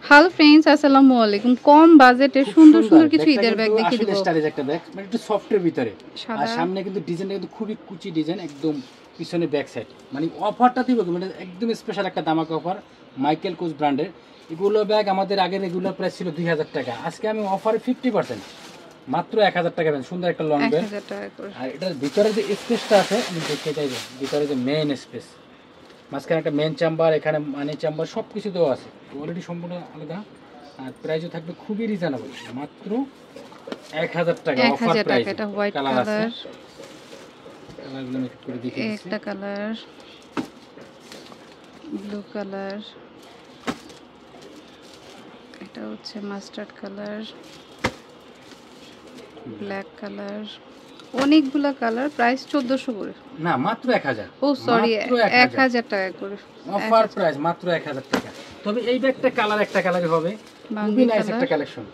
Hello friends, আসসালামু আলাইকুম। কম বাজেটে সুন্দর সুন্দর কিছু ঈদের ব্যাগ দেখিয়ে দিব। স্টাইলিশ একটা ব্যাগ, মানে একটু সফটের ভিতরে, আর সামনে কিন্তু ডিজাইনটা কিন্তু খুবই কুচি ডিজাইন, একদম পিছনে ব্যাক সাইড, মানে অফারটা দিব মানে একদম স্পেশাল একটা দামাকা অফার, মাইকেল কোচ ব্র্যান্ডের। এগুলো ব্যাগ আমাদের আগে রেগুলার প্রাইস ছিল 2000 টাকা, আজকে আমি অফারে 50%, মাত্র 1000 টাকা পাবেন। সুন্দর একটা লং ব্যাগ, আর এটার ভিতরে যে স্পেসটা আছে আমি দেখে চাইবো, ভিতরে যে মেইন স্পেস, মাঝখানে একটা মেন চেম্বার, এখানে মানি চেম্বার, সব কিছু দেওয়া আছে, অলরেডি সম্পূর্ণ আলাদা। আর প্রাইসও থাকবে খুবই রিজনেবল, মাত্র 1000 টাকা অফার প্রাইস। এটা হোয়াইট কালার, কালারগুলো আমি একটু করে দেখিয়ে দিচ্ছি। একটা কালার ব্লু কালার, এটা হচ্ছে মাস্টার্ড কালার, ব্ল্যাক কালার, অনেকগুলা কালার। প্রাইস 1400 করে, না মাত্র 1000। ও সরি, 1000 টাকা করে অফার প্রাইস, মাত্র 1000 টাকা। তবে এই ব্যাগটা কালার একটা কালারই হবে, খুবই নাইস একটা কালেকশন।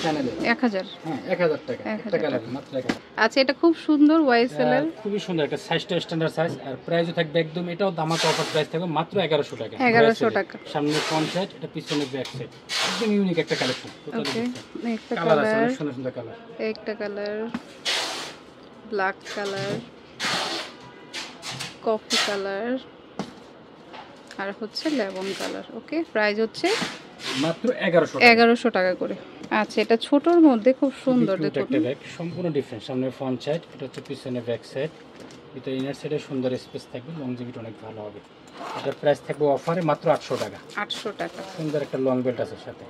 1000, হ্যাঁ 1000 টাকা একটা কালার, মাত্র 1000। আচ্ছা, এটা খুব সুন্দর ওয়াইএসএল, খুবই সুন্দর একটা সাইজটা স্ট্যান্ডার্ড সাইজ, আর প্রাইসও থাকবে একদম, এটাও দামাকা অফার প্রাইস থাকবে মাত্র 1100 টাকা। 1100 টাকা। সামনে ফ্রন্ট সাইড, এটা পিছনে ব্যাক সাইড, একদম ইউনিক একটা কালেকশন। ওকে, একটা কালার আছে, কালার, সুন্দর সুন্দর কালার, একটা colour black colour, coffee colour, আর হচ্ছে লেমন কালার। ওকে, প্রাইস হচ্ছে মাত্র 1100 টাকা করে। আচ্ছা, এটা ছোটর মধ্যে খুব সুন্দর, দেখুন একটা ব্যাগ, সম্পূর্ণ ডিফারেন্ট। সামনে ফ্রন্ট সাইড, এটা হচ্ছে পিছনে ব্যাক সাইড, এটা ইনার সাইডে সুন্দর স্পেস থাকবে, লংজিভিটি অনেক ভালো হবে। এটার প্রাইস থাকবে অফারে মাত্র 800 টাকা। 800 টাকা। সুন্দর একটা লং বেল্ট আছে সাথে,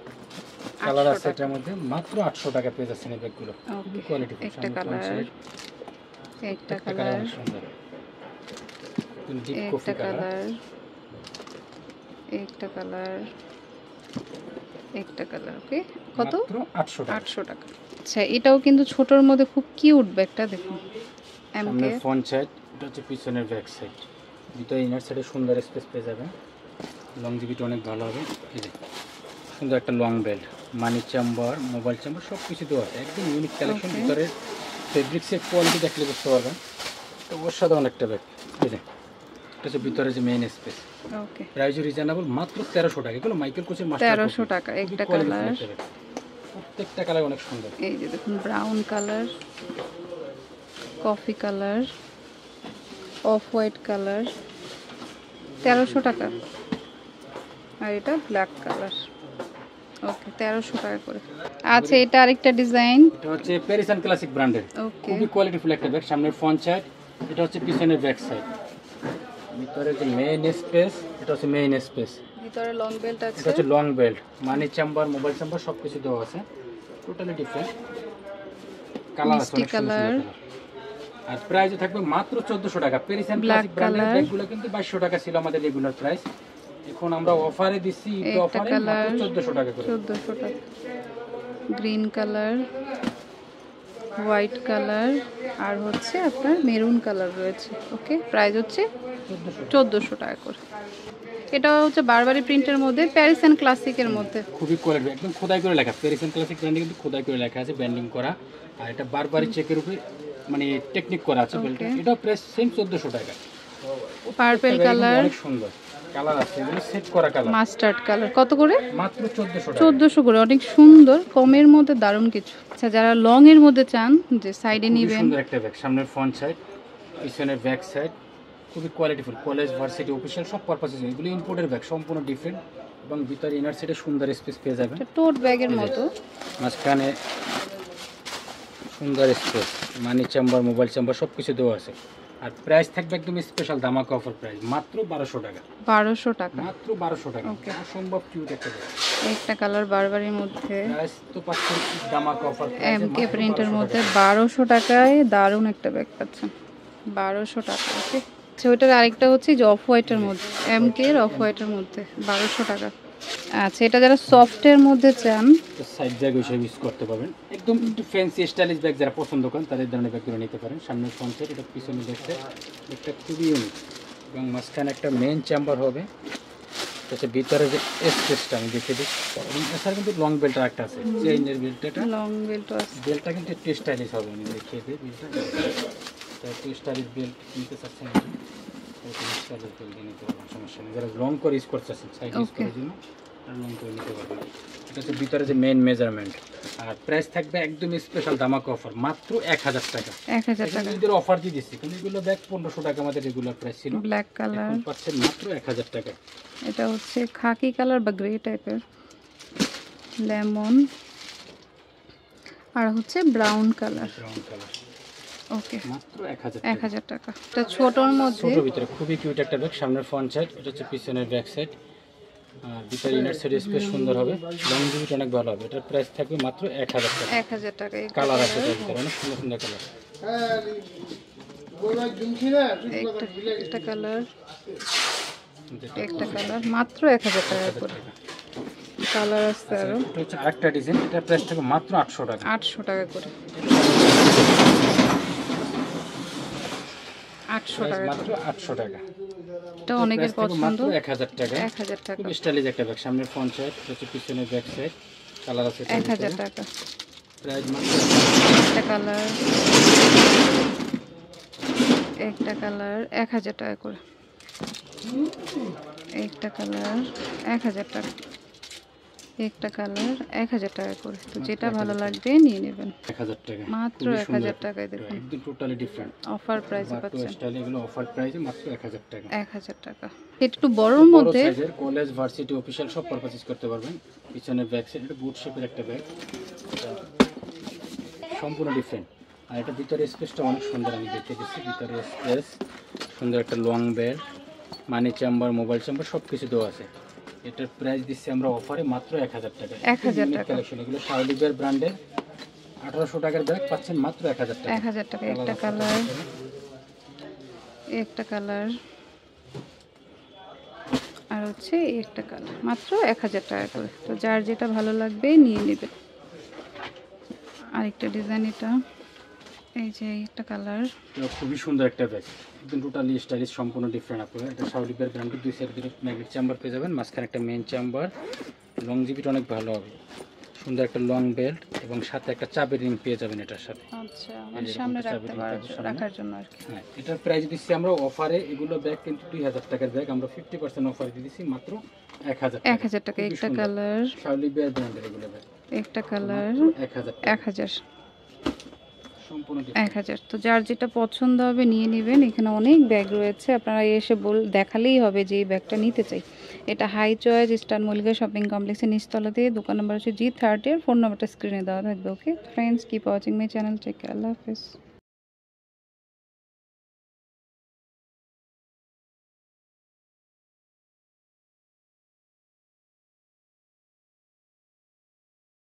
কালার আছে এটার মধ্যে, মাত্র 800 টাকা পেয়ে যাচ্ছেন এই ব্যাগগুলো, খুবই কোয়ালিটি। একটা কালার, একটা কালার, সুন্দর ডিপ একটা কফি কালার, একটা কালার, একটা কালার। ওকে, কত? 800 টাকা। আচ্ছা, এটাও কিন্তু ছোটর মধ্যে খুব কিউট ব্যাগটা, দেখুন। সামনে ফ্রন্ট সাইড, এটা হচ্ছে পিছনের ব্যাক সাইড, ভিতরে ইনার সাইডে সুন্দর স্পেস পেয়ে যাবেন, লংজিভিটি অনেক ভালো হবে। এই যে সুন্দর একটা লং বেল্ট, মানি চেম্বার, মোবাইল চেম্বার, সব কিছু দেওয়া আছে, একদম ইউনিক কালেকশন। ভিতরে ফেব্রিক্সের কোয়ালিটি দেখলে বুঝতে পারবেন, তো অসাধারণ একটা ব্যাগ। এই যে এটা হচ্ছে ভিতরে যে মেইন স্পেস। ওকে, প্রাইস রিজনেবল, মাত্র 1300 টাকা। এগুলো মাইকেল কোচের মাস্টার, 1300 টাকা। একটা কালার, প্রত্যেকটা কালার অনেক সুন্দর। এই যে দেখুন, brown colour, coffee colour, off white colour, 1300 টাকা। আর এটা ব্ল্যাক কালার। ওকে, 1300 টাকা করে। আচ্ছা, এটা আরেকটা ডিজাইন, এটা হচ্ছে প্যারিসান ক্লাসিক ব্র্যান্ডের, খুবই কোয়ালিটিফুল একটা ব্যাগ। সামনের ফ্রন্ট সাইড, এটা হচ্ছে পিছনের ব্যাক সাইড, ভিতরে যে মেইন স্পেস, এটা হচ্ছে মেইন স্পেস, ভিতরে লং বেল্ট আছে, এটা হচ্ছে লং বেল্ট, মানি চেম্বার, মোবাইল চেম্বার, সব কিছু দেওয়া আছে, টোটালি ডিফারেন্ট কালার আছে, অনেক সুন্দর। আর প্রাইসও থাকবে মাত্র 1400 টাকা। প্যারিসান ক্লাসিক ব্র্যান্ডের ব্যাগগুলো কিন্তু 2200 টাকা ছিল আমাদের রেগুলার প্রাইস, এখন আমরা অফারে দিচ্ছি, ঈদ অফারে মাত্র 1400 টাকা করে। 1400 টাকা। গ্রিন কালার, হোয়াইট কালার, আর হচ্ছে আপনার মেরুন কালার রয়েছে। ওকে, প্রাইস হচ্ছে 1400 টাকা করে। এটা হচ্ছে বারবারি প্রিন্টের মধ্যে, প্যারিসান ক্লাসিকের মধ্যে, খুবই কোয়ালিটি, একদম খোদাই করে লেখা। প্যারিসান ক্লাসিক ব্র্যান্ডে কিন্তু খোদাই করে লেখা আছে, ব্র্যান্ডিং করা, আর এটা বারবারি চেকের উপরে মানে টেকনিক করা আছে বেল্টে। এটা প্রাইস সেম 1400 টাকা। পার্পল কালার, অনেক সুন্দর কালার আছে, এগুলো সেট করা কালার। মাস্টার্ড কালার কত করে? মাত্র 1400 টাকা। 1400 করে, অনেক সুন্দর, কমের মধ্যে দারুণ কিছু। আচ্ছা, যারা লং এর মধ্যে চান, যে সাইডে নেবেন, সুন্দর একটা ব্যাগ, সামনের ফ্রন্ট সাইড, পিছনের ব্যাক সাইড, খুবই কোয়ালিটিফুল, কলেজ, ভার্সিটি, অফিশিয়াল সব পারপাসে। এগুলো ইম্পোর্টের ব্যাগ, সম্পূর্ণ ডিফারেন্ট, এবং ভিতরে ইনার সাইডে সুন্দর স্পেস পেয়ে যাবেন, টোট ব্যাগের মতো। মাঝখানে সুন্দর স্পেস, মানি চেম্বার, মোবাইল চেম্বার, সব কিছু দেওয়া আছে। আর প্রাইস থাকবে একদম স্পেশাল দামাকা অফার প্রাইস, মাত্র 1200 টাকা। 1200 টাকা, মাত্র 1200 টাকা। ওকে, অসম্ভব কিউট একটা ব্যাগ। একটা কালার বারবারির মধ্যে, প্রাইস তো পাচ্ছেন দামাকা অফার প্রাইস, এমকে প্রিন্টের মধ্যে 1200 টাকায় দারুণ একটা ব্যাগ পাচ্ছেন, 1200 টাকা। ওকে, আচ্ছা, ওইটার আরেকটা হচ্ছে যে অফ হোয়াইটের মধ্যে, এমকে এর অফ হোয়াইটের মধ্যে 1200 টাকা। আচ্ছা, এটা যারা সফটের মধ্যে চান, সাইড ব্যাগ হিসেবে ইউজ করতে পারবেন, একদম একটু ফ্যান্সি স্টাইলিশ ব্যাগ যারা পছন্দ করেন তাদের ধরনের ব্যাগগুলো নিতে পারেন। সামনে ফ্রন্ট সাইড, এটা পিছনে ব্যাক সাইড, একটা খুবই ইউনিক, এবং মাঝখানে একটা মেইন চেম্বার হবে। আচ্ছা, ভিতরে যে স্পেসটা আমি দেখে দিই, এবং এছাড়া কিন্তু লং বেল্ট একটা আছে, চেইনের বেল্টটা, লং বেল্ট আছে, বেল্টটা কিন্তু একটু স্টাইলিশ হবে, আমি দেখিয়ে দিই বেল্টটা। একটু স্টাইলিশ বেল্ট নিতে চাচ্ছেন, স্টাইলিশ বেল্ট নিতে পারবেন, সমস্যা নেই। যারা লং করে ইউজ করতে চাচ্ছেন সাইড ইউজ করার জন্য, লং করে নিতে পারবেন। এটা হচ্ছে ভিতরে যে মেইন মেজারমেন্ট। আর প্রাইস থাকবে একদম স্পেশাল ধামাকা অফার, মাত্র 1000 টাকা। 1000 টাকা এদের অফার দিয়ে দিচ্ছি, কিন্তু এগুলো ব্যাগ 1500 টাকা আমাদের রেগুলার প্রাইস ছিল, ব্ল্যাক কালার। এখন পাচ্ছেন মাত্র 1000 টাকা। এটা হচ্ছে খাকি কালার বা গ্রে টাইপের, লেমন আর হচ্ছে ব্রাউন কালার। ব্রাউন কালার, ওকে মাত্র 1000 1000 টাকা। এটা ছোটর মধ্যে, ছোট ভিতরে খুবই কিউট একটা ব্যাগ। সামনের ফ্রন্ট সাইড, এটা হচ্ছে পিছনের ব্যাক সাইড। আর ভিতরে ইনার সাইড স্পেস সুন্দর হবে, লংজিভিটি অনেক ভালো হবে। এটার প্রাইস থাকবে মাত্র 1000 টাকা। 1000 টাকা। কালার আছে এটার ভিতরে, অনেক সুন্দর সুন্দর কালার। একটা কালার, একটা কালার মাত্র 1000 টাকা করে। কালার আছে আরো, এটা হচ্ছে আরেকটা ডিজাইন, এটার প্রাইস থাকবে মাত্র 800 টাকা। 800 টাকা করে। 800 টাকা মাত্র 800 টাকা। এটা অনেকের পছন্দ। মাত্র 1000 টাকা। 1000 টাকা। খুব স্টাইলিশ একটা ব্যাগ। সামনের ফ্রন্ট সাইড, এটা হচ্ছে পিছনের ব্যাক সাইড। কালার আছে 1000 টাকা। প্রাইস মাত্র একটা কালার, একটা কালার 1000 টাকা করে। একটা কালার 1000 টাকা, একটা কালার 1000 টাকা করে। তো যেটা ভালো লাগবে নিয়ে নেবেন। 1000 টাকা, মাত্র 1000 টাকায় দেখুন, একদম টোটালি ডিফারেন্ট অফার প্রাইসে বাটু পাচ্ছেন। স্টাইল, এগুলো অফার প্রাইসে মাত্র 1000 টাকা। 1000 টাকা। এটা একটু বড়র মধ্যে, সাইজের কলেজ, ভার্সিটি, অফিশিয়াল সব পারচেজ করতে পারবেন। পিছনে ব্যাক সাইড, এটা বুট শেপের একটা ব্যাগ, সম্পূর্ণ ডিফারেন্ট। আর এটা ভিতরে স্পেসটা অনেক সুন্দর, আমি দেখে দিচ্ছি। ভিতরে স্পেস সুন্দর, একটা লং বেল্ট, মানি চেম্বার, মোবাইল চেম্বার সব কিছু দেওয়া আছে। এটার প্রাইস দিচ্ছি আমরা অফারে মাত্র 1000 টাকা। 1000 টাকা। কালেকশন, এগুলো শাওলিবের ব্র্যান্ডের 1800 টাকার ব্যাগ পাচ্ছেন মাত্র 1000 টাকা। 1000 টাকা। একটা কালার, একটা কালার আর হচ্ছে একটা কালার, মাত্র 1000 টাকা করে। তো যার যেটা ভালো লাগবে নিয়ে নেবেন। আরেকটা ডিজাইন, এটা এই যে একটা কালার, এটা খুবই সুন্দর একটা ব্যাগ, একদম টোটালি স্টাইলিশ, সম্পূর্ণ ডিফারেন্ট। আপনারা এটা শাওলিবের ব্র্যান্ডের, দুই সাইড দুটো ম্যাগনেট চেম্বার পেয়ে যাবেন, মাঝখানে একটা মেইন চেম্বার, লংজিভিটি অনেক ভালো হবে। সুন্দর একটা লং বেল্ট এবং সাথে একটা চাবির রিং পেয়ে যাবেন এটার সাথে। আচ্ছা, মানে সামনে রাখার জন্য আর কি। হ্যাঁ, এটার প্রাইস দিচ্ছি আমরা অফারে, এগুলো ব্যাগ কিন্তু 2000 টাকার ব্যাগ, আমরা 50% অফারে দিয়ে দিচ্ছি মাত্র 1000 টাকা। 1000 টাকা। একটা কালার, শাওলিবের ব্র্যান্ডের এগুলো ব্যাগ, একটা কালার 1000 সম্পূর্ণ 1000। তো যার যেটা পছন্দ হবে নিয়ে নেবেন। এখানে অনেক ব্যাগ রয়েছে, আপনারা এসে দেখালেই হবে যে এই ব্যাগটা নিতে চাই। এটা high choice star Mallika shopping কমপ্লেক্সের নিচতলাতে, দোকান নাম্বার হচ্ছে G30 আর ফোন নাম্বারটা স্ক্রিনে দেওয়া থাকবে। Okay friends, keep watching my channel, take care, আল্লাহ হাফেজ।